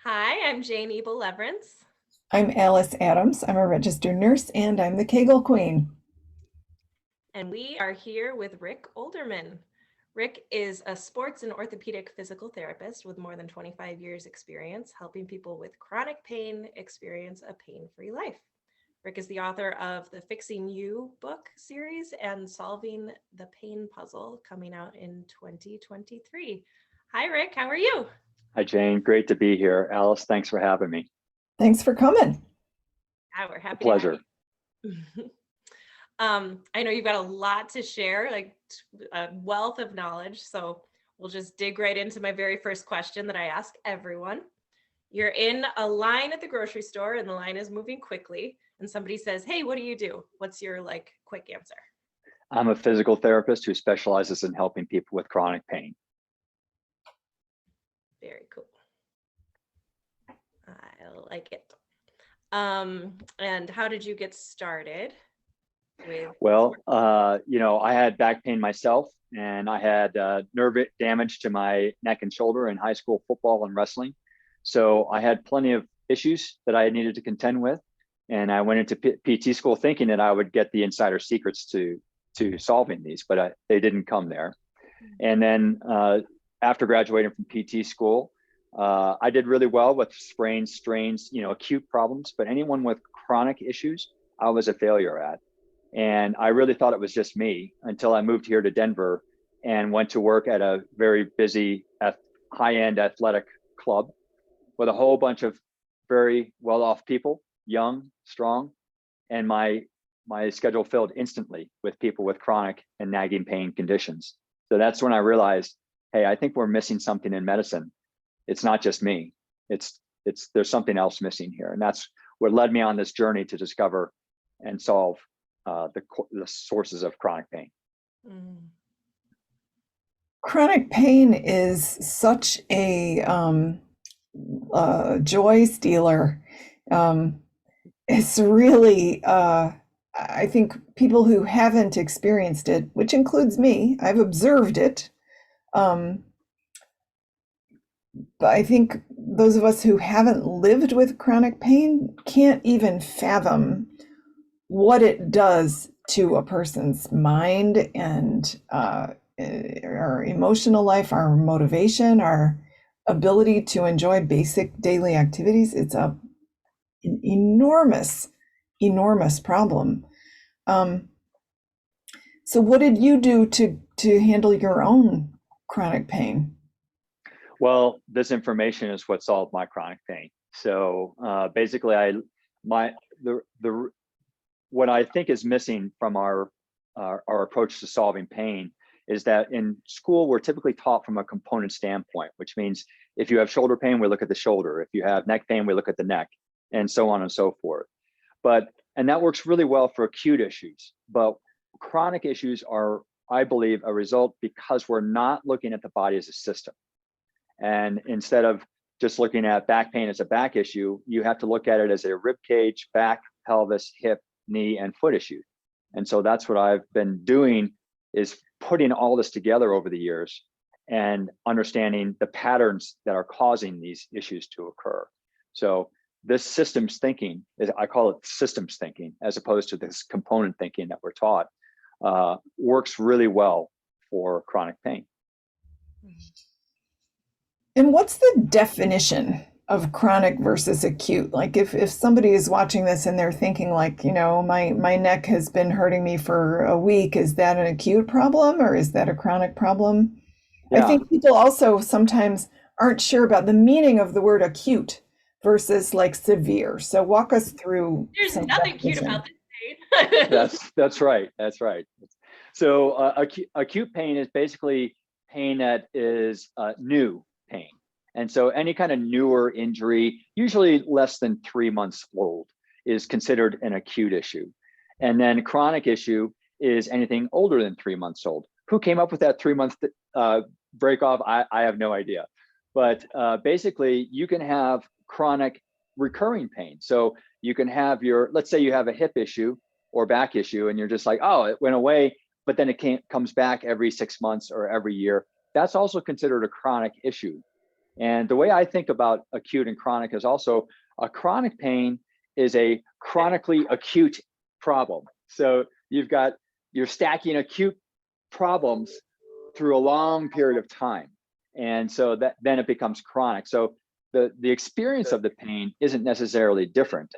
Hi, I'm Jane Ebel Leverance, I'm Alice Adams. I'm a registered nurse and I'm the Kegel Queen. and we are here with Rick Olderman. Rick is a sports and orthopedic physical therapist with more than 25 years experience helping people with chronic pain experience a pain-free life. Rick is the author of the Fixing You book series and Solving the Pain Puzzle coming out in 2023. Hi, Rick. How are you? Hi, Jane. Great to be here. Alice, thanks for having me. Thanks for coming. Yeah, we're A happy to have pleasure. you. I know you've got a lot to share, like a wealth of knowledge. So we'll just dig right into my very first question that I ask everyone. You're in a line at the grocery store and the line is moving quickly. And somebody says, "Hey, what do you do?" What's your quick answer? I'm a physical therapist who specializes in helping people with chronic pain. Very cool. I like it. And how did you get started with? Well, I had back pain myself, and I had nerve damage to my neck and shoulder in high school football and wrestling. So I had plenty of issues that I needed to contend with. And I went into PT school thinking that I would get the insider secrets to solving these, but they didn't come there. And then after graduating from PT school, I did really well with sprains, strains, acute problems, but anyone with chronic issues, I was a failure at. And I really thought it was just me until I moved here to Denver and went to work at a very busy, high-end athletic club with a whole bunch of very well-off people, young, strong, and my schedule filled instantly with people with chronic and nagging pain conditions. So that's when I realized, hey, I think we're missing something in medicine. It's not just me. There's something else missing here, and that's what led me on this journey to discover and solve the sources of chronic pain. Mm. Chronic pain is such a joy stealer. It's really, I think people who haven't experienced it, which includes me, I've observed it. But I think those of us who haven't lived with chronic pain can't even fathom what it does to a person's mind and our emotional life, our motivation, our ability to enjoy basic daily activities. It's an enormous, enormous problem. So what did you do to handle your own chronic pain? Well, this information is what solved my chronic pain. So basically, what I think is missing from our approach to solving pain is that in school we're typically taught from a component standpoint, which means if you have shoulder pain, we look at the shoulder. If you have neck pain, we look at the neck, and so on and so forth. And that works really well for acute issues, but chronic issues are, I believe, a result because we're not looking at the body as a system. And instead of just looking at back pain as a back issue, you have to look at it as a rib cage, back, pelvis, hip, knee, and foot issue. And so that's what I've been doing, is putting all this together over the years and understanding the patterns that are causing these issues to occur. So this systems thinking, I call it systems thinking, as opposed to this component thinking that we're taught, works really well for chronic pain. And what's the definition of chronic versus acute? Like if somebody is watching this and they're thinking like, my neck has been hurting me for a week, is that an acute problem or is that a chronic problem? I Yeah, think people also sometimes aren't sure about the meaning of the word acute versus like severe. So walk us through There's some nothing cute definition. about this pain. that's right. That's right. So acute pain is basically pain that is new pain. And so any kind of newer injury, usually less than 3 months old, is considered an acute issue. And then chronic issue is anything older than 3 months old. Who came up with that 3 month break off? I have no idea. But basically, you can have chronic recurring pain. So you can have let's say you have a hip issue or back issue, and you're just like, oh, it went away, but then it comes back every 6 months or every year. That's also considered a chronic issue. And the way I think about acute and chronic is also a chronic pain is a chronically acute problem. So you're stacking acute problems through a long period of time. And so that then it becomes chronic. So the experience of the pain isn't necessarily different.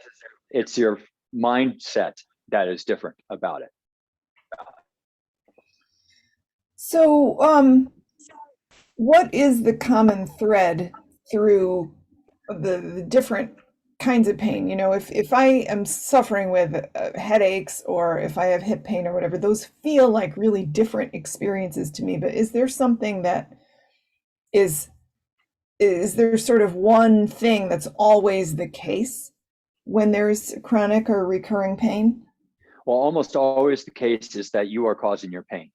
It's your mindset that is different about it. So, what is the common thread through the different kinds of pain? You know, if I am suffering with headaches, or if I have hip pain or whatever, those feel like really different experiences to me. But is there something that is there sort of one thing that's always the case when there's chronic or recurring pain? Well, almost always the case is that you are causing your pain.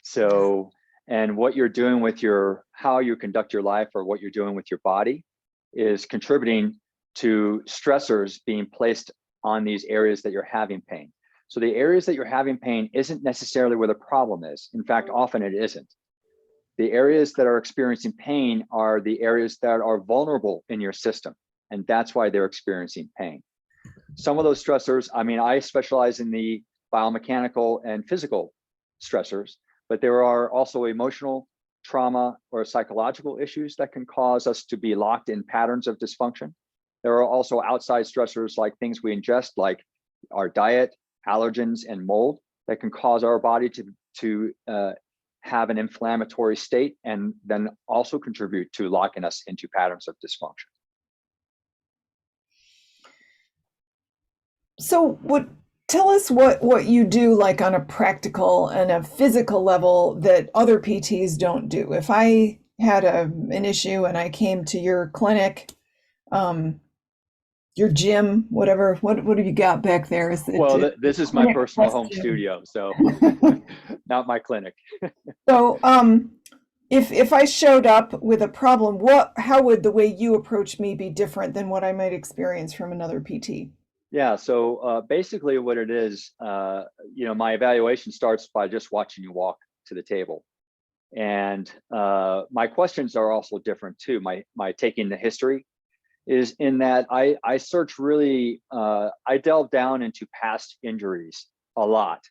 So, and what you're doing with how you conduct your life, or what you're doing with your body, is contributing to stressors being placed on these areas that you're having pain. So the areas that you're having pain isn't necessarily where the problem is. In fact, often it isn't. The areas that are experiencing pain are the areas that are vulnerable in your system, and that's why they're experiencing pain. Some of those stressors, I mean, I specialize in the biomechanical and physical stressors, but there are also emotional trauma or psychological issues that can cause us to be locked in patterns of dysfunction. There are also outside stressors like things we ingest, like our diet, allergens, and mold, that can cause our body to have an inflammatory state, and then also contribute to locking us into patterns of dysfunction. So tell us what you do, like on a practical and a physical level, that other PTs don't do. If I had an issue and I came to your clinic, your gym, whatever, what have you got back there? Well, this is my personal home studio, so not my clinic. So, if I showed up with a problem, how would the way you approach me be different than what I might experience from another PT? Yeah, so basically what it is, my evaluation starts by just watching you walk to the table. And my questions are also different too. My taking the history is in that I search really, I delve down into past injuries a lot.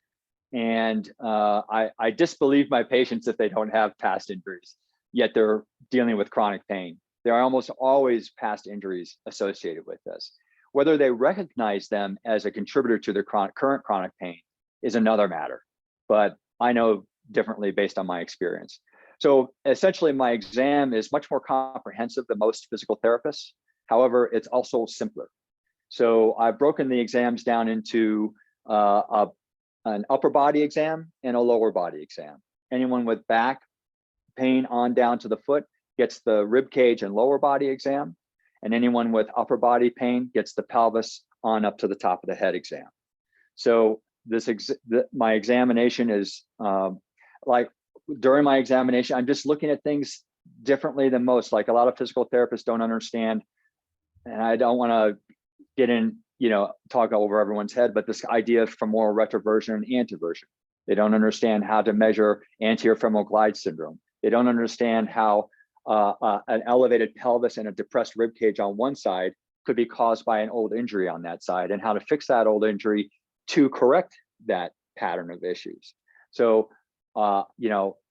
And I disbelieve my patients if they don't have past injuries, yet they're dealing with chronic pain. There are almost always past injuries associated with this. Whether they recognize them as a contributor to their current chronic pain is another matter, but I know differently based on my experience. So essentially my exam is much more comprehensive than most physical therapists. However, it's also simpler. So I've broken the exams down into an upper body exam and a lower body exam. Anyone with back pain on down to the foot gets the rib cage and lower body exam. And anyone with upper body pain gets the pelvis on up to the top of the head exam. So my examination is like, during my examination, I'm just looking at things differently than most. Like, a lot of physical therapists don't understand, and I don't want to get in, talk over everyone's head, but this idea of femoral retroversion and anteversion. They don't understand how to measure anterior femoral glide syndrome. They don't understand how an elevated pelvis and a depressed rib cage on one side could be caused by an old injury on that side, and how to fix that old injury to correct that pattern of issues. So,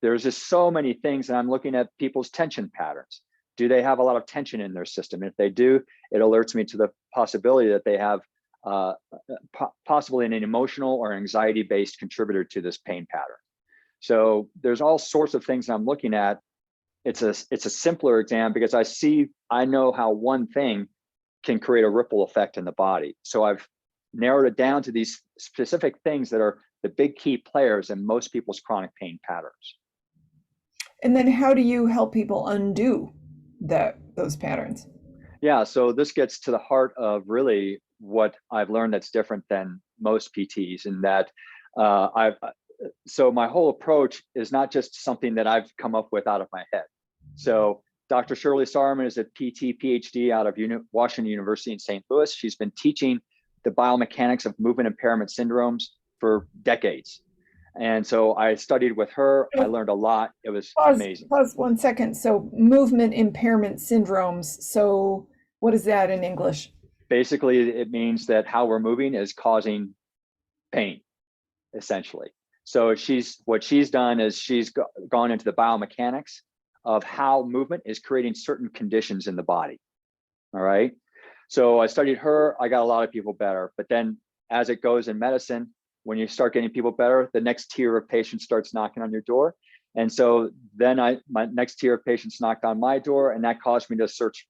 there's just so many things, and I'm looking at people's tension patterns. Do they have a lot of tension in their system? If they do, it alerts me to the possibility that they have possibly an emotional or anxiety-based contributor to this pain pattern. So there's all sorts of things I'm looking at. It's a simpler exam because I know how one thing can create a ripple effect in the body. So I've narrowed it down to these specific things that are the big key players in most people's chronic pain patterns. And then how do you help people undo those patterns? Yeah, so this gets to the heart of really what I've learned that's different than most PTs, in that so my whole approach is not just something that I've come up with out of my head. So Dr. Shirley Sahrmann is a PT PhD out of Washington University in St. Louis. She's been teaching the biomechanics of movement impairment syndromes for decades. And so I studied with her. I learned a lot. It was amazing. Pause 1 second. So movement impairment syndromes. So what is that in English? Basically, it means that how we're moving is causing pain, essentially. So what she's done is she's gone into the biomechanics of how movement is creating certain conditions in the body. All right. So I studied her. I got a lot of people better. But then as it goes in medicine, when you start getting people better, the next tier of patients starts knocking on your door. And so then my next tier of patients knocked on my door, and that caused me to search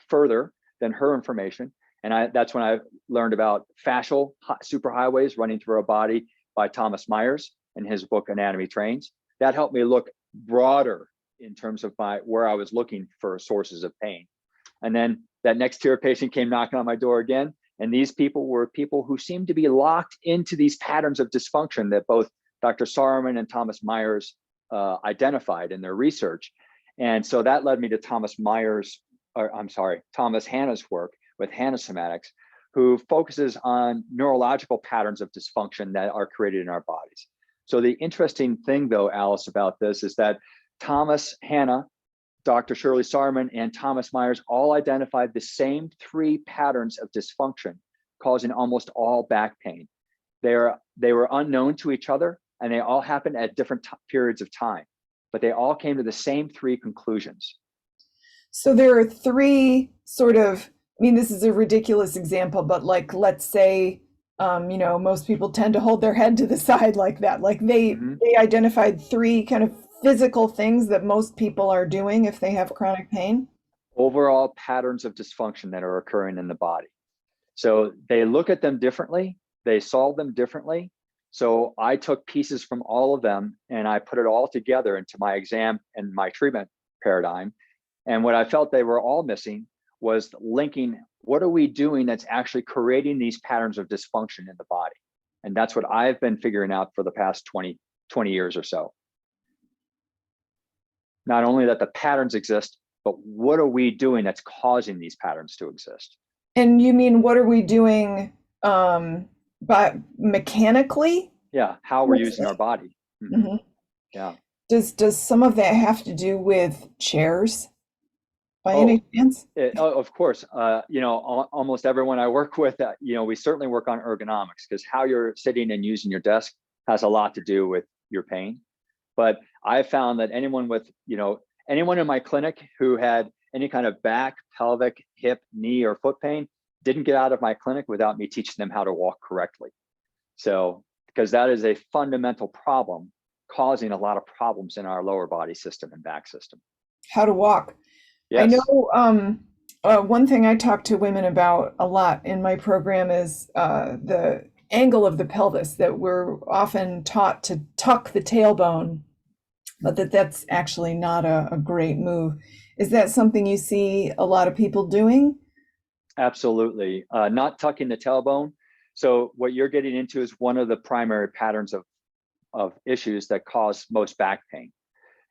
further than her information. And that's when I learned about fascial superhighways running through our body by Thomas Myers in his book, Anatomy Trains. That helped me look broader in terms of where I was looking for sources of pain. And then that next tier of patient came knocking on my door again. And these people were people who seemed to be locked into these patterns of dysfunction that both Dr. Saarman and Thomas Myers identified in their research. And so that led me to Thomas Hanna's work with Hanna Somatics, who focuses on neurological patterns of dysfunction that are created in our bodies. So the interesting thing, though, Alice, about this is that Thomas Hanna, Dr. Shirley Saarman, and Thomas Myers all identified the same 3 patterns of dysfunction causing almost all back pain. They were unknown to each other, and they all happened at different periods of time, but they all came to the same 3 conclusions. So there are 3 sort of, I mean, this is a ridiculous example, but like, let's say, most people tend to hold their head to the side like that. Like they identified 3 kind of physical things that most people are doing if they have chronic pain. Overall patterns of dysfunction that are occurring in the body. So they look at them differently. They solve them differently. So I took pieces from all of them and I put it all together into my exam and my treatment paradigm. And what I felt they were all missing was linking, what are we doing that's actually creating these patterns of dysfunction in the body? And that's what I've been figuring out for the past 20 years or so. Not only that the patterns exist, but what are we doing that's causing these patterns to exist? And you mean, what are we doing but mechanically? Yeah, how we're using our body. Mm-hmm. Yeah. Does some of that have to do with chairs by any chance? Of course. Almost everyone I work with, we certainly work on ergonomics, because how you're sitting and using your desk has a lot to do with your pain. But I found that anyone in my clinic who had any kind of back, pelvic, hip, knee, or foot pain didn't get out of my clinic without me teaching them how to walk correctly. So, because that is a fundamental problem causing a lot of problems in our lower body system and back system. How to walk. Yes. I know one thing I talk to women about a lot in my program is the angle of the pelvis, that we're often taught to tuck the tailbone, but that's actually not a great move. Is that something you see a lot of people doing? Absolutely. Not tucking the tailbone. So what you're getting into is one of the primary patterns of issues that cause most back pain.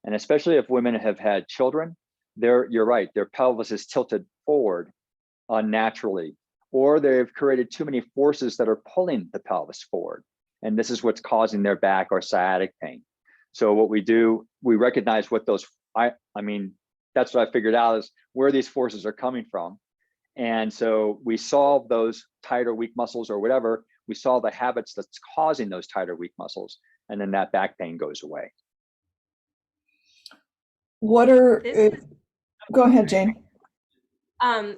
And especially if women have had children, you're right, their pelvis is tilted forward unnaturally, or they've created too many forces that are pulling the pelvis forward. And this is what's causing their back or sciatic pain. So what we do, we recognize what those, that's what I figured out is where these forces are coming from. And so we solve those tight or weak muscles or whatever, we solve the habits that's causing those tight or weak muscles, and then that back pain goes away. Go ahead, Jane.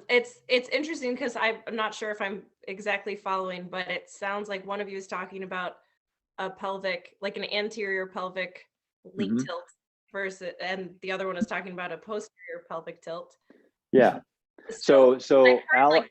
It's interesting because I'm not sure if I'm exactly following, but it sounds like one of you is talking about a pelvic, like an anterior pelvic lead tilt versus, and the other one is talking about a posterior pelvic tilt. Yeah. So I've heard like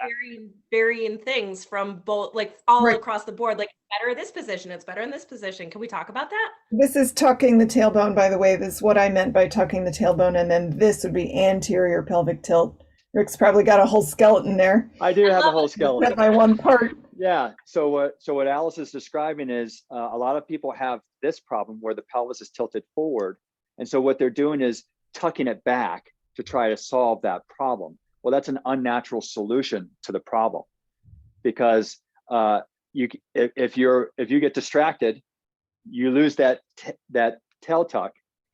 varying things from both, like all across the board, like better in this position, it's better in this position. Can we talk about that? This is tucking the tailbone, by the way. This is what I meant by tucking the tailbone, and then this would be anterior pelvic tilt. Rick's probably got a whole skeleton there. I do have a whole skeleton. My one part. Yeah. So what Alice is describing is a lot of people have this problem where the pelvis is tilted forward, and so what they're doing is tucking it back to try to solve that problem. Well, that's an unnatural solution to the problem, because if you get distracted you lose that tail tuck,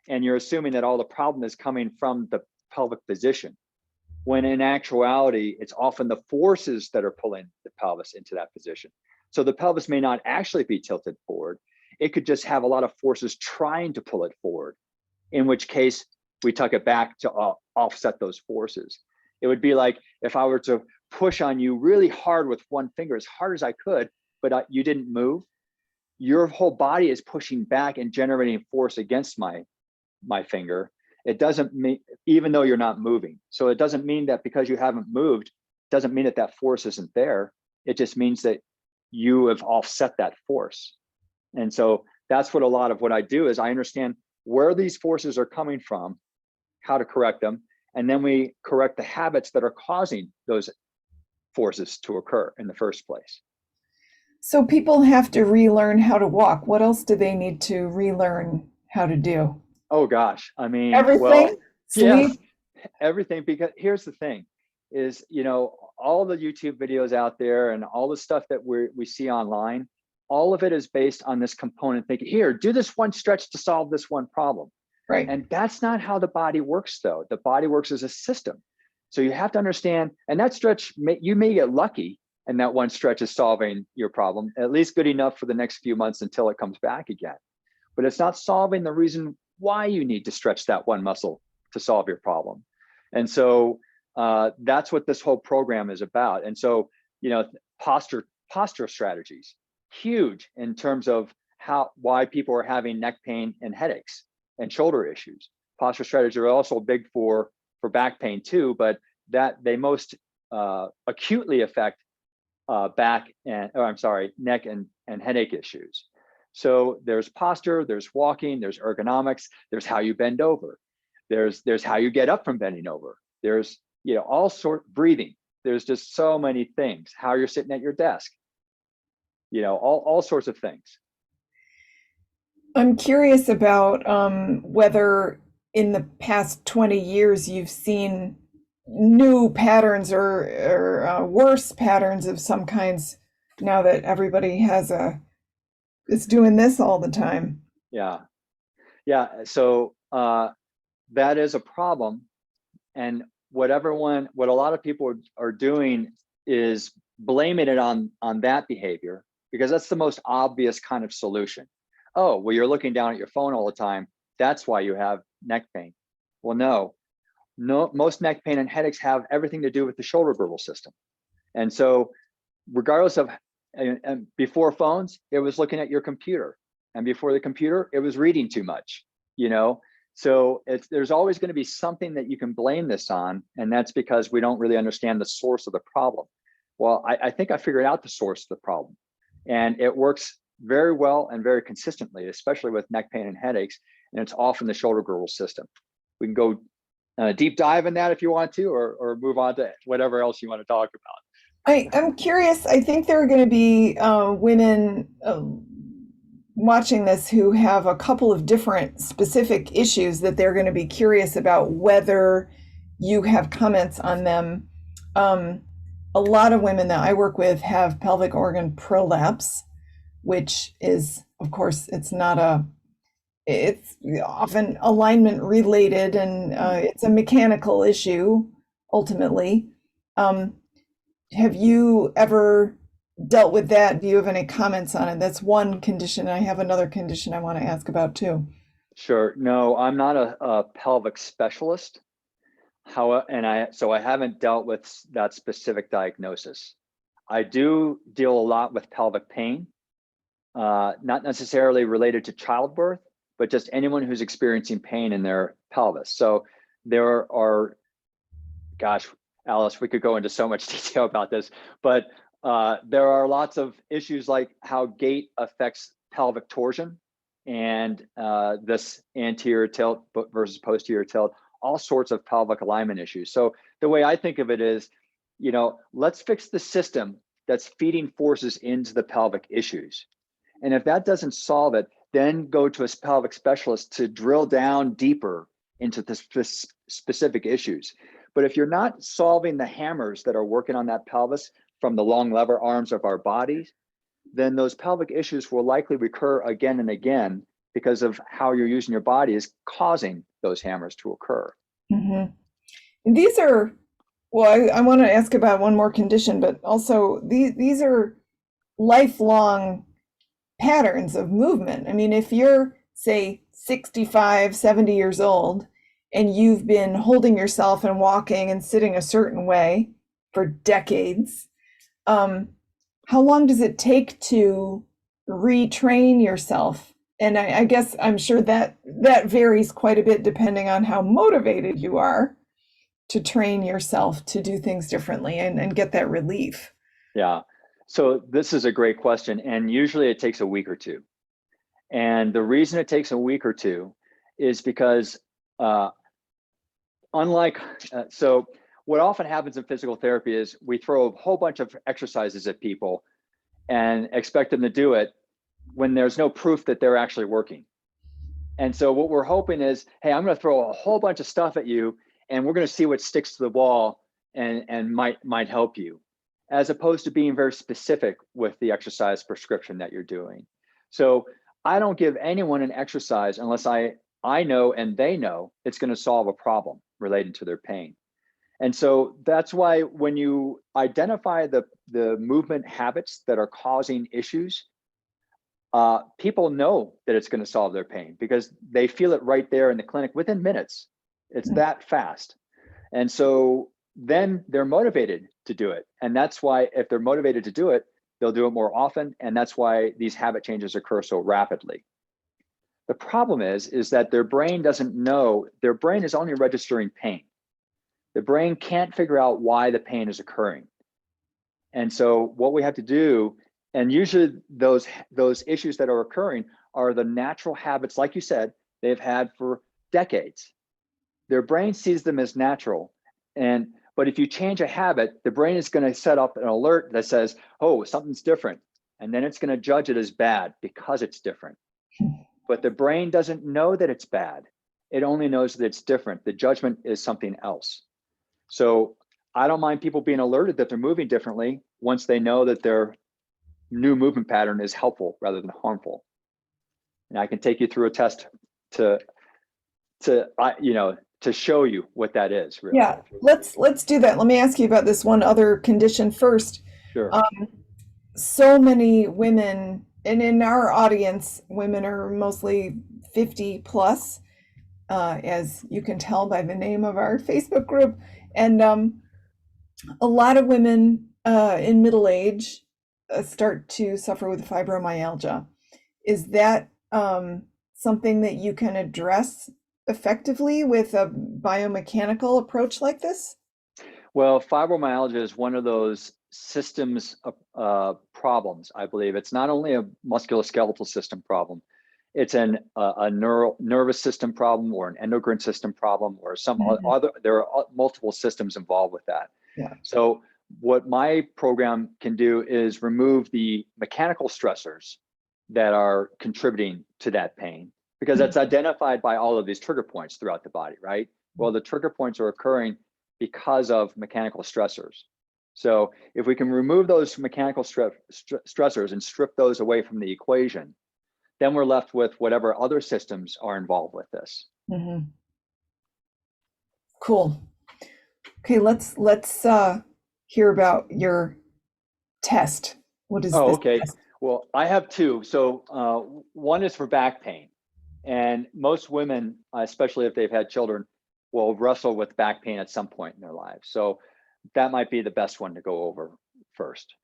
and you're assuming that all the problem is coming from the pelvic position, when in actuality, it's often the forces that are pulling the pelvis into that position. So the pelvis may not actually be tilted forward. It could just have a lot of forces trying to pull it forward, in which case we tuck it back to offset those forces. It would be like if I were to push on you really hard with one finger, as hard as I could, but you didn't move. Your whole body is pushing back and generating force against my finger. It doesn't mean, even though you're not moving. So it doesn't mean that because you haven't moved, doesn't mean that that force isn't there. It just means that you have offset that force. And so that's what a lot of what I do is I understand where these forces are coming from, how to correct them, and then we correct the habits that are causing those forces to occur in the first place. So people have to relearn how to walk. What else do they need to relearn how to do? Oh gosh, I mean, Everything? well, Sleep? yes, everything. Because here's the thing is, all the YouTube videos out there and all the stuff that we see online, all of it is based on this component thinking, here, do this one stretch to solve this one problem. Right. And that's not how the body works though. The body works as a system. So you have to understand, and that stretch, you may get lucky and that one stretch is solving your problem, at least good enough for the next few months until it comes back again. But it's not solving the reason why you need to stretch that one muscle to solve your problem. And so that's what this whole program is about. And so, posture strategies, huge in terms of why people are having neck pain and headaches and shoulder issues. Posture strategies are also big for back pain too, but that they most acutely affect neck and headache issues. So there's posture, there's walking, there's ergonomics, there's how you bend over, there's how you get up from bending over, there's all breathing. There's just so many things. How you're sitting at your desk, all sorts of things. I'm curious about whether in the past 20 years you've seen new patterns or worse patterns of some kinds now that everybody is doing this all the time. Yeah. So that is a problem. And what a lot of people are doing is blaming it on that behavior, because that's the most obvious kind of solution. Oh, well, you're looking down at your phone all the time. That's why you have neck pain. Well, no, most neck pain and headaches have everything to do with the shoulder girdle system. And so regardless of, and before phones, it was looking at your computer. And before the computer, it was reading too much, So there's always going to be something that you can blame this on. And that's because we don't really understand the source of the problem. Well, I think I figured out the source of the problem. And it works very well and very consistently, especially with neck pain and headaches. And it's often the shoulder girdle system. We can go deep dive in that if you want to, or move on to whatever else you want to talk about. I'm curious. I think there are going to be women watching this who have a couple of different specific issues that they're going to be curious about whether you have comments on them. A lot of women that I work with have pelvic organ prolapse, which is, of course, it's often alignment related, and it's a mechanical issue ultimately. Have you ever dealt with that? Do you have any comments on it? That's one condition. I have another condition I want to ask about too. Sure. No, I'm not a pelvic specialist. So I haven't dealt with that specific diagnosis. I do deal a lot with pelvic pain, not necessarily related to childbirth, but just anyone who's experiencing pain in their pelvis. So there are, gosh, Alice, we could go into so much detail about this, but there are lots of issues like how gait affects pelvic torsion and this anterior tilt versus posterior tilt, all sorts of pelvic alignment issues. So the way I think of it is, let's fix the system that's feeding forces into the pelvic issues. And if that doesn't solve it, then go to a pelvic specialist to drill down deeper into the specific issues. But if you're not solving the hammers that are working on that pelvis from the long lever arms of our bodies, then those pelvic issues will likely recur again and again because of how you're using your body is causing those hammers to occur. Mm-hmm. And these are, well, I want to ask about one more condition, but also these are lifelong patterns of movement. I mean, if you're, say, 65, 70 years old, and you've been holding yourself and walking and sitting a certain way for decades, how long does it take to retrain yourself? And I guess I'm sure that varies quite a bit depending on how motivated you are to train yourself to do things differently and get that relief. Yeah. So this is a great question. And usually it takes a week or two. And the reason it takes a week or two is because so what often happens in physical therapy is we throw a whole bunch of exercises at people and expect them to do it when there's no proof that they're actually working. And so what we're hoping is, hey, I'm going to throw a whole bunch of stuff at you and we're going to see what sticks to the wall and might help you, as opposed to being very specific with the exercise prescription that you're doing. So I don't give anyone an exercise unless I know and they know it's going to solve a problem related to their pain. And so that's why when you identify the movement habits that are causing issues, people know that it's going to solve their pain because they feel it right there in the clinic within minutes. It's that fast. And so then they're motivated to do it. And that's why if they're motivated to do it, they'll do it more often. And that's why these habit changes occur so rapidly. The problem is that their brain doesn't know, their brain is only registering pain. The brain can't figure out why the pain is occurring. And so what we have to do, and usually those issues that are occurring are the natural habits, like you said, they've had for decades. Their brain sees them as natural. But if you change a habit, the brain is going to set up an alert that says, oh, something's different. And then it's going to judge it as bad because it's different. But the brain doesn't know that it's bad. It only knows that it's different. The judgment is something else. So I don't mind people being alerted that they're moving differently once they know that their new movement pattern is helpful rather than harmful. And I can take you through a test to show you what that is. Really. Yeah, let's do that. Let me ask you about this one other condition first. Sure. So many women, and in our audience, women are mostly 50 plus, as you can tell by the name of our Facebook group. And a lot of women in middle age start to suffer with fibromyalgia. Is that something that you can address effectively with a biomechanical approach like this? Well, fibromyalgia is one of those systems problems, I believe. It's not only a musculoskeletal system problem, it's a nervous system problem or an endocrine system problem or some other, there are multiple systems involved with that. Yeah. So what my program can do is remove the mechanical stressors that are contributing to that pain, because that's identified by all of these trigger points throughout the body, right? Well, the trigger points are occurring because of mechanical stressors. So if we can remove those mechanical stressors and strip those away from the equation, then we're left with whatever other systems are involved with this. Mm-hmm. Cool. Okay, let's hear about your test. What is this? Okay. Test? Well, I have two. So one is for back pain. And most women, especially if they've had children, will wrestle with back pain at some point in their lives. So that might be the best one to go over first.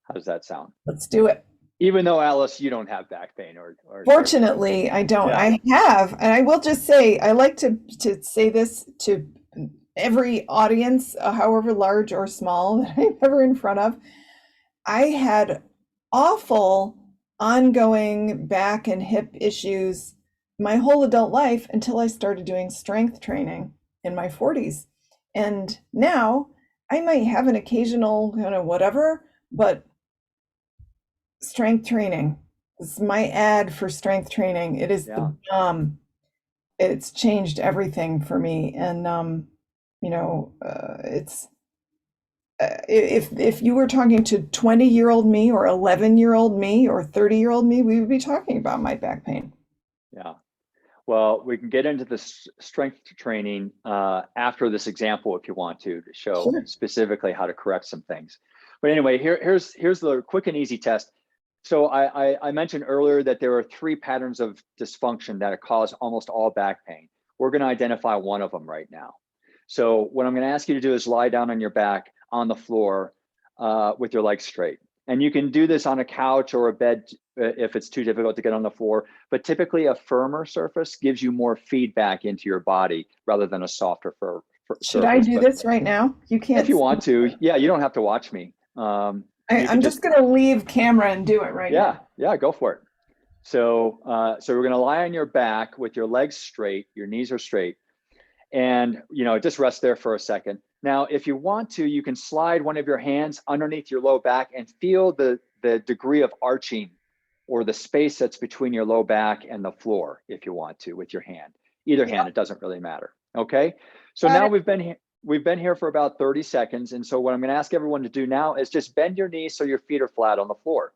How does that sound? Let's do it. Even though, Alice, you don't have back pain or Fortunately, I don't. Yeah. I have, and I will just say, I like to say this to every audience, however large or small that I'm ever in front of. I had awful ongoing back and hip issues my whole adult life until I started doing strength training in my 40s. And now I might have an occasional, whatever, but strength training. This is my ad for strength training. It is the it's changed everything for me. And it's If you were talking to 20-year-old me or 11-year-old me or 30-year-old me, we would be talking about my back pain. Yeah. Well, we can get into the strength training after this example if you want to show Sure. specifically how to correct some things. But anyway, here's the quick and easy test. So I mentioned earlier that there are 3 patterns of dysfunction that cause almost all back pain. We're going to identify one of them right now. So what I'm going to ask you to do is lie down on your back on the floor with your legs straight. And you can do this on a couch or a bed if it's too difficult to get on the floor. But typically a firmer surface gives you more feedback into your body rather than a softer Should I surface. do But this right now? You can't if you see want to, me. yeah, you don't have to watch me. You I'm could just just, going to leave camera and do it right now. yeah, go for it. So we're going to lie on your back with your legs straight, your knees are straight, and just rest there for a second. Now, if you want to, you can slide one of your hands underneath your low back and feel the degree of arching or the space that's between your low back and the floor, if you want to, with your hand. Either hand, it doesn't really matter. Okay. So now we've been here for about 30 seconds. And so what I'm going to ask everyone to do now is just bend your knees so your feet are flat on the floor.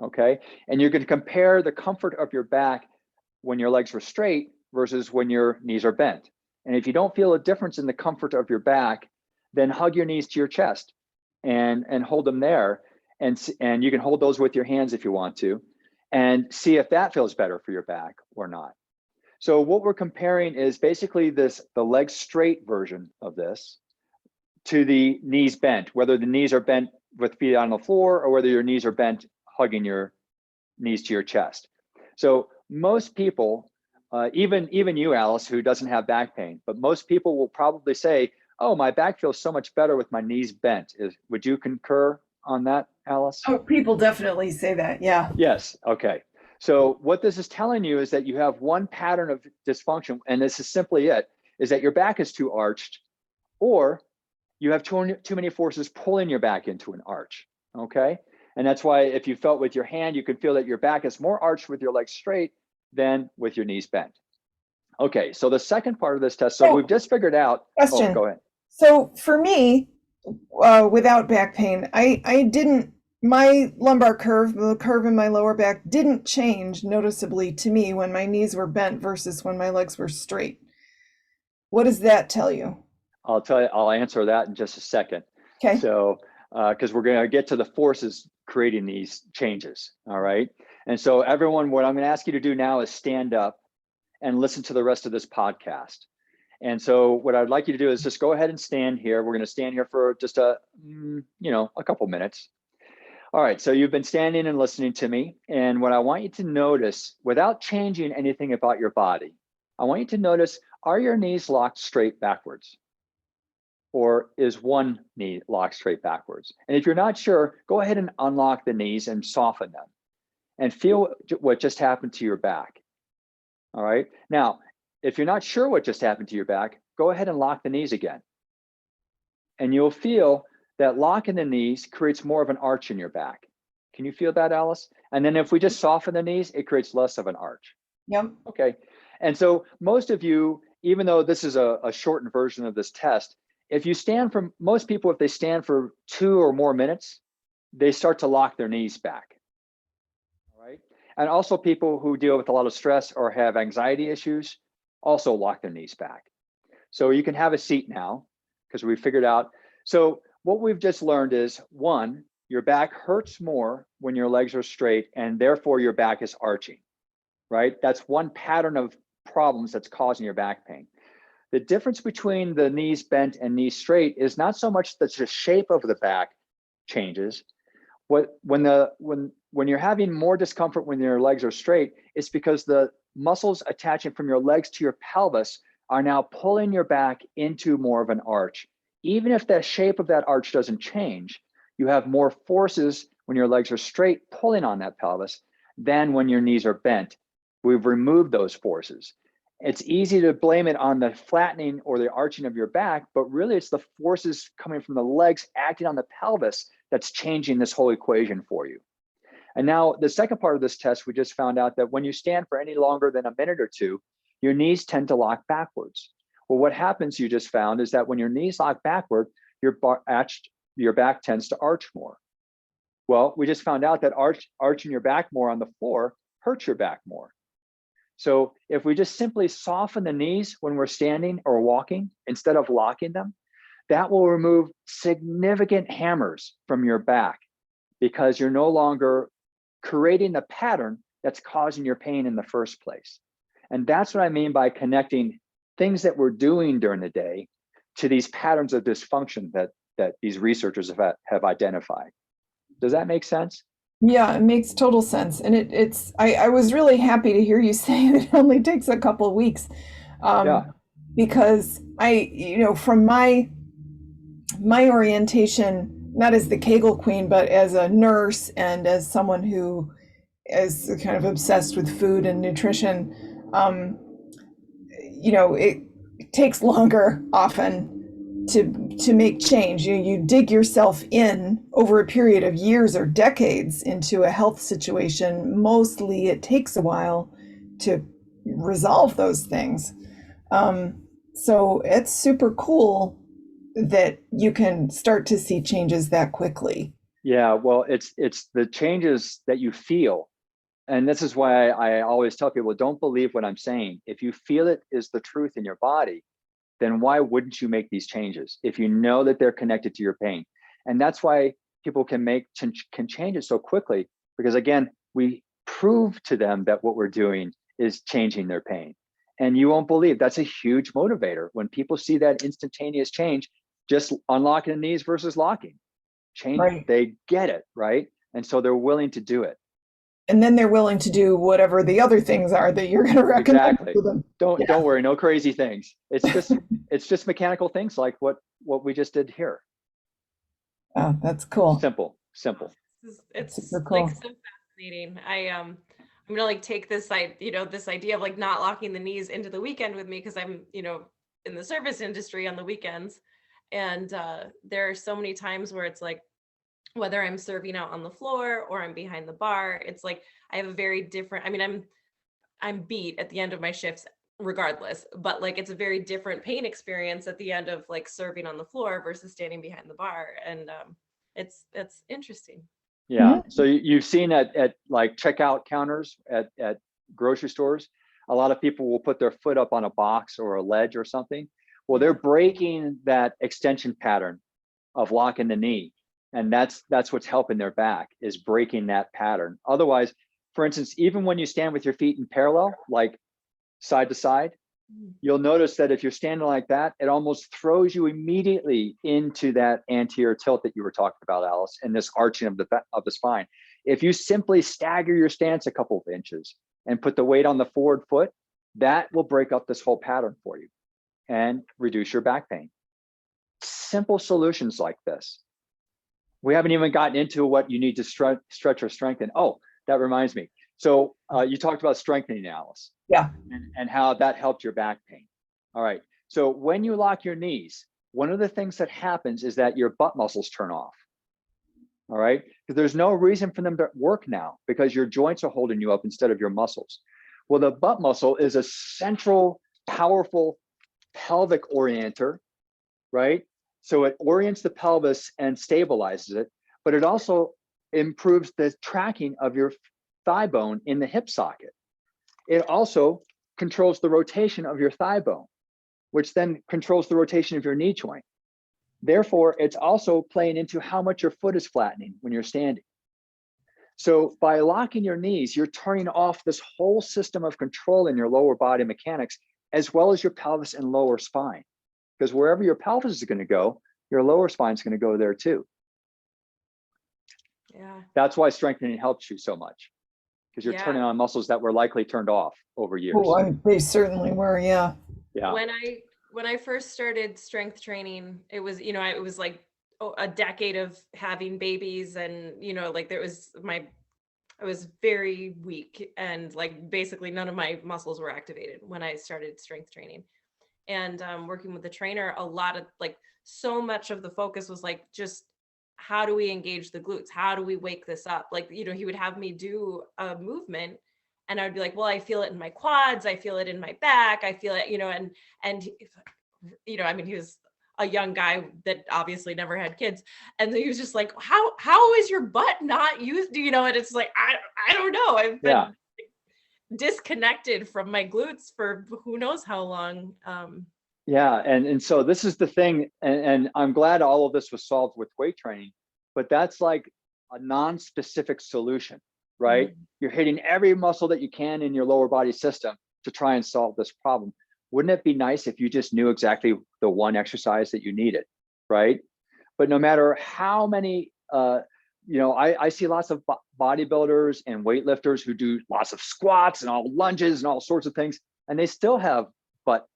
Okay. And you're going to compare the comfort of your back when your legs are straight versus when your knees are bent. And if you don't feel a difference in the comfort of your back, then hug your knees to your chest and hold them there. And you can hold those with your hands if you want to, and see if that feels better for your back or not. So what we're comparing is basically the leg straight version of this to the knees bent, whether the knees are bent with feet on the floor or whether your knees are bent hugging your knees to your chest. So most people, even you, Alice, who doesn't have back pain, but most people will probably say, oh, my back feels so much better with my knees bent. Would you concur on that, Alice? Oh, people definitely say that. Yeah. Yes. Okay. So what this is telling you is that you have one pattern of dysfunction, and this is simply it, is that your back is too arched, or you have too many forces pulling your back into an arch. Okay. And that's why if you felt with your hand, you could feel that your back is more arched with your legs straight than with your knees bent. Okay, so the second part of this test, so we've just figured out. Question. Oh, go ahead. So for me, without back pain, I didn't, my lumbar curve, the curve in my lower back didn't change noticeably to me when my knees were bent versus when my legs were straight. What does that tell you? I'll tell you, I'll answer that in just a second. Okay. So, because we're going to get to the forces creating these changes. All right. And so everyone, what I'm going to ask you to do now is stand up and listen to the rest of this podcast. And so what I'd like you to do is just go ahead and stand here. We're going to stand here for just a couple minutes. All right, so you've been standing and listening to me. And what I want you to notice, without changing anything about your body, I want you to notice, are your knees locked straight backwards? Or is one knee locked straight backwards? And if you're not sure, go ahead and unlock the knees and soften them and feel what just happened to your back. All right, now, if you're not sure what just happened to your back, go ahead and lock the knees again. And you'll feel that locking the knees creates more of an arch in your back. Can you feel that, Alice? And then if we just soften the knees, it creates less of an arch. Yep. Okay. And so most of you, even though this is a shortened version of this test, if you stand for, most people, if they stand for 2 or more minutes, they start to lock their knees back. All right. And also people who deal with a lot of stress or have anxiety issues also lock their knees back. So you can have a seat now because we figured out. So what we've just learned is, one, your back hurts more when your legs are straight and therefore your back is arching, right? That's one pattern of problems that's causing your back pain. The difference between the knees bent and knees straight is not so much that the shape of the back changes. When you're having more discomfort when your legs are straight, it's because the muscles attaching from your legs to your pelvis are now pulling your back into more of an arch. Even if the shape of that arch doesn't change, you have more forces when your legs are straight pulling on that pelvis than when your knees are bent. We've removed those forces. It's easy to blame it on the flattening or the arching of your back, but really it's the forces coming from the legs acting on the pelvis that's changing this whole equation for you. And now the second part of this test, we just found out that when you stand for any longer than a minute or two, your knees tend to lock backwards. Well, what happens, you just found, is that when your knees lock backward, your your back tends to arch more. Well, we just found out that arching your back more on the floor hurts your back more. So if we just simply soften the knees when we're standing or walking instead of locking them, that will remove significant hammers from your back, because you're no longer creating the pattern that's causing your pain in the first place. And that's what I mean by connecting things that we're doing during the day to these patterns of dysfunction that these researchers have identified. Does that make sense? Yeah, it makes total sense. And I was really happy to hear you say that it only takes a couple of weeks. Yeah. Because from my orientation, not as the Kegel Queen, but as a nurse and as someone who is kind of obsessed with food and nutrition, it takes longer often to make change. You dig yourself in over a period of years or decades into a health situation. Mostly it takes a while to resolve those things. So it's super cool that you can start to see changes that quickly. Yeah, well, it's the changes that you feel. And this is why I always tell people, don't believe what I'm saying. If you feel it is the truth in your body, then why wouldn't you make these changes if you know that they're connected to your pain? And that's why people can change it so quickly, because again, we prove to them that what we're doing is changing their pain. And you won't believe, that's a huge motivator. When people see that instantaneous change, just unlocking the knees versus locking, change, Right. They get it, right? And so they're willing to do it. And then they're willing to do whatever the other things are that you're going to recommend Exactly. to them. Don't worry, no crazy things. It's just mechanical things like what we just did here. Oh, that's cool. Simple. It's super cool. like so fascinating. I'm gonna like take this this idea of like not locking the knees into the weekend with me, because I'm in the service industry on the weekends, and there are so many times where it's like, whether I'm serving out on the floor or I'm behind the bar, it's like I have a very different, I mean, I'm beat at the end of my shifts regardless, but like it's a very different pain experience at the end of like serving on the floor versus standing behind the bar. And it's interesting. Yeah. So you've seen at like checkout counters at grocery stores, a lot of people will put their foot up on a box or a ledge or something. Well, they're breaking that extension pattern of locking the knee. And that's what's helping their back, is breaking that pattern. Otherwise, for instance, even when you stand with your feet in parallel, like side to side, you'll notice that if you're standing like that, it almost throws you immediately into that anterior tilt that you were talking about, Alice, and this arching of the spine. If you simply stagger your stance a couple of inches and put the weight on the forward foot, that will break up this whole pattern for you and reduce your back pain. Simple solutions like this. We haven't even gotten into what you need to stretch or strengthen. Oh, that reminds me. So you talked about strengthening, Alice. Yeah. And how that helped your back pain. All right. So when you lock your knees, one of the things that happens is that your butt muscles turn off. All right. Because there's no reason for them to work now, because your joints are holding you up instead of your muscles. Well, the butt muscle is a central, powerful pelvic orienter, right? So it orients the pelvis and stabilizes it, but it also improves the tracking of your thigh bone in the hip socket. It also controls the rotation of your thigh bone, which then controls the rotation of your knee joint. Therefore, it's also playing into how much your foot is flattening when you're standing. So by locking your knees, you're turning off this whole system of control in your lower body mechanics, as well as your pelvis and lower spine. Because wherever your pelvis is going to go, your lower spine is going to go there too. Yeah. That's why strengthening helps you so much, because you're turning on muscles that were likely turned off over years. Oh, they certainly were. Yeah. Yeah. When I first started strength training, it was, it was like a decade of having babies, and, like I was very weak, and like basically none of my muscles were activated when I started strength training. And working with the trainer, a lot of like, so much of the focus was like, just how do we engage the glutes? How do we wake this up? Like, he would have me do a movement, and I'd be like, well, I feel it in my quads, I feel it in my back, I feel it, and I mean, he was a young guy that obviously never had kids. And he was just like, how is your butt not used? And it's like, I don't know. I've been disconnected from my glutes for who knows how long. Yeah. And so this is the thing. And I'm glad all of this was solved with weight training, but that's like a non-specific solution, right? Mm-hmm. You're hitting every muscle that you can in your lower body system to try and solve this problem. Wouldn't it be nice if you just knew exactly the one exercise that you needed, right? But no matter how many, I see lots of bodybuilders and weightlifters who do lots of squats and all lunges and all sorts of things, and they still have butt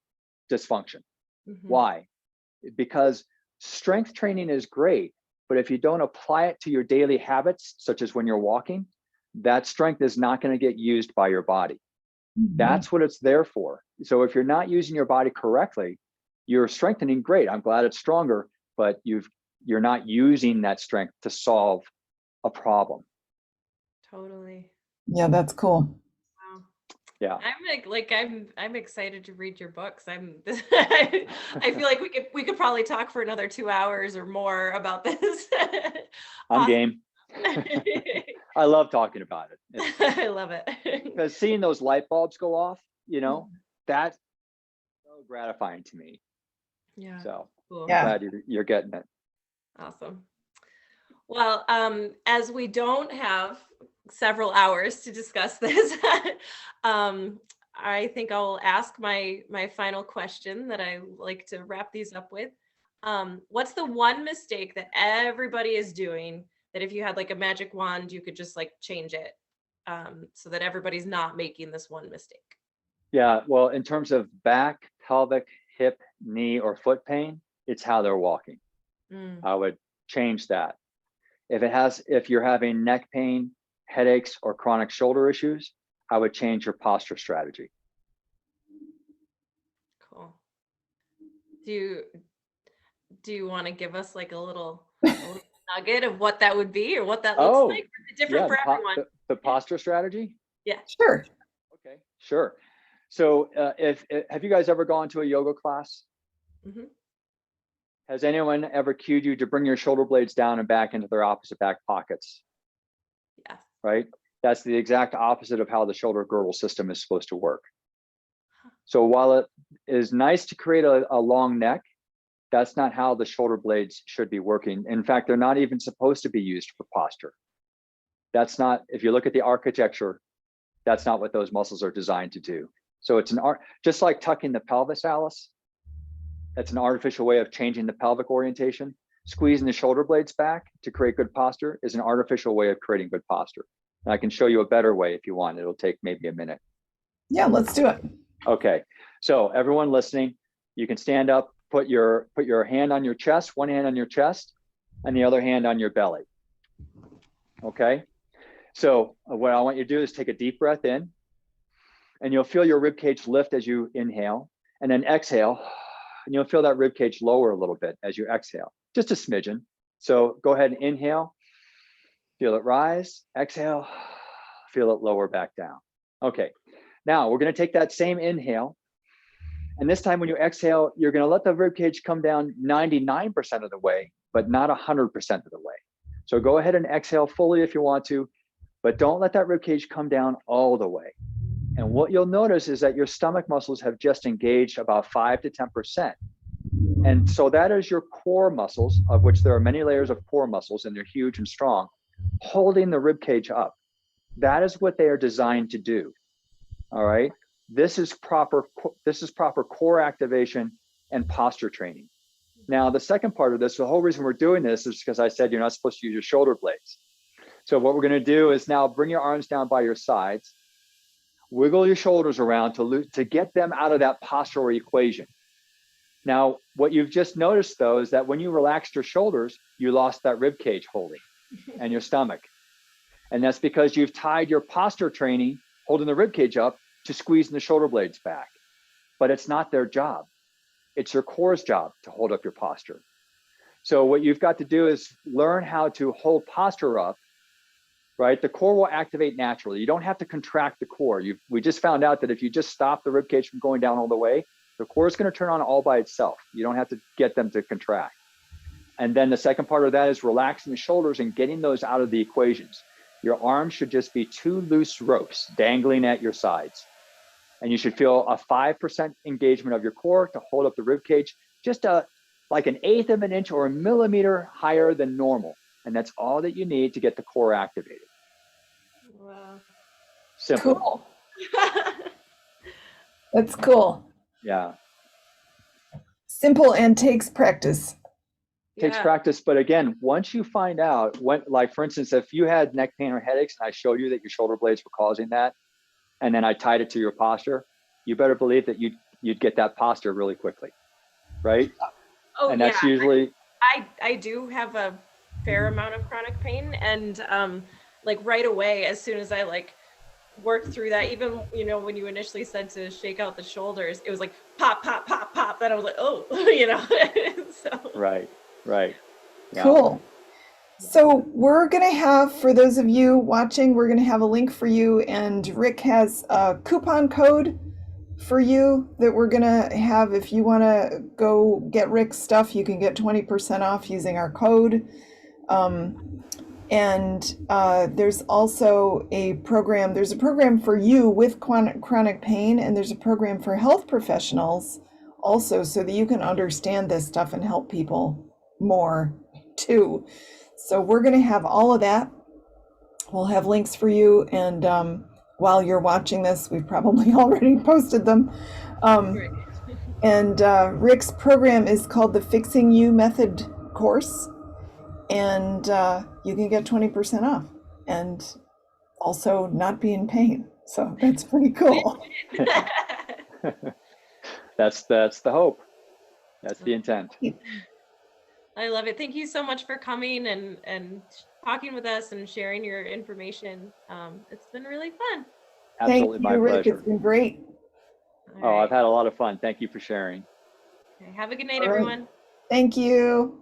dysfunction. Mm-hmm. Why? Because strength training is great, but if you don't apply it to your daily habits, such as when you're walking, that strength is not going to get used by your body. Mm-hmm. That's what it's there for. So if you're not using your body correctly, you're strengthening, great. I'm glad it's stronger, but you're not using that strength to solve a problem. Totally. Yeah, that's cool. Wow. Yeah. I'm excited to read your books. I feel like we could probably talk for another 2 hours or more about this. I'm game. I love talking about it. I love it. Because seeing those light bulbs go off, that's so gratifying to me. Yeah. So cool. I'm glad you're getting it. Awesome. Well, as we don't have several hours to discuss this, I think I'll ask my final question that I like to wrap these up with. What's the one mistake that everybody is doing that if you had like a magic wand, you could just like change it so that everybody's not making this one mistake? Yeah, well, in terms of back, pelvic, hip, knee, or foot pain, it's how they're walking. I would change that. If you're having neck pain, headaches, or chronic shoulder issues, I would change your posture strategy. Cool. Do you want to give us like a little nugget of what that would be or what that looks like? Or is it different for everyone? The posture strategy? Yeah. Sure. Okay, sure. So have you guys ever gone to a yoga class? Mm-hmm. Has anyone ever cued you to bring your shoulder blades down and back into their opposite back pockets? Yeah. Right? That's the exact opposite of how the shoulder girdle system is supposed to work. So while it is nice to create a long neck, that's not how the shoulder blades should be working. In fact, they're not even supposed to be used for posture. That's not, if you look at the architecture, that's not what those muscles are designed to do. So it's just like tucking the pelvis, Alice. That's an artificial way of changing the pelvic orientation. Squeezing the shoulder blades back to create good posture is an artificial way of creating good posture. And I can show you a better way if you want. It'll take maybe a minute. Yeah, let's do it. Okay, so everyone listening, you can stand up, put your hand on your chest, one hand on your chest, and the other hand on your belly. Okay, so what I want you to do is take a deep breath in, and you'll feel your rib cage lift as you inhale, and then exhale, and you'll feel that rib cage lower a little bit as you exhale, just a smidgen. So go ahead and inhale, feel it rise, exhale, feel it lower back down. Okay, now we're going to take that same inhale, and this time when you exhale, you're going to let the rib cage come down 99% of the way, but not 100% of the way. So go ahead and exhale fully if you want to, but don't let that rib cage come down all the way. And what you'll notice is that your stomach muscles have just engaged about 5 to 10%. And so that is your core muscles, of which there are many layers of core muscles, and they're huge and strong, holding the rib cage up. That is what they are designed to do. All right. This is proper core activation and posture training. Now, the second part of this, the whole reason we're doing this is because I said you're not supposed to use your shoulder blades. So what we're going to do is now bring your arms down by your sides, wiggle your shoulders around to get them out of that postural equation. Now, what you've just noticed, though, is that when you relaxed your shoulders, you lost that rib cage holding and your stomach. And that's because you've tied your posture training, holding the rib cage up, to squeezing the shoulder blades back. But it's not their job. It's your core's job to hold up your posture. So what you've got to do is learn how to hold posture up, right? The core will activate naturally. You don't have to contract the core. We just found out that if you just stop the rib cage from going down all the way, The core is going to turn on all by itself. You don't have to get them to contract. And then the second part of that is relaxing the shoulders and getting those out of the equations. Your arms should just be two loose ropes dangling at your sides. And you should feel a 5% engagement of your core to hold up the rib cage, just like an eighth of an inch or a millimeter higher than normal. And that's all that you need to get the core activated. Wow. Simple. Cool. That's cool. Yeah. Simple and takes practice. Takes Yeah. practice. But again, once you find out when, like for instance, if you had neck pain or headaches and I showed you that your shoulder blades were causing that, and then I tied it to your posture, you better believe that you'd get that posture really quickly, right? Oh, And that's yeah. usually, I do have a fair amount of chronic pain, and like right away, as soon as I like worked through that, even when you initially said to shake out the shoulders, it was like pop, pop, pop, pop. Then I was like, oh, So right. Yeah. Cool. So we're going to have, for those of you watching, we're going to have a link for you, and Rick has a coupon code for you that we're going to have. If you want to go get Rick's stuff, you can get 20% off using our code. There's also a program. There's a program for you with chronic pain, and there's a program for health professionals also, so that you can understand this stuff and help people more too. So we're going to have all of that. We'll have links for you, and while you're watching this, we've probably already posted them. great. Rick's program is called the Fixing You Method course, and you can get 20% off and also not be in pain. So that's pretty cool. That's the hope. That's the intent. I love it. Thank you so much for coming and talking with us and sharing your information. It's been really fun. Absolutely. Thank My you, Rick. pleasure. It's been great. All Oh, right. I've had a lot of fun. Thank you for sharing. Okay, have a good night, All right. everyone. Thank you.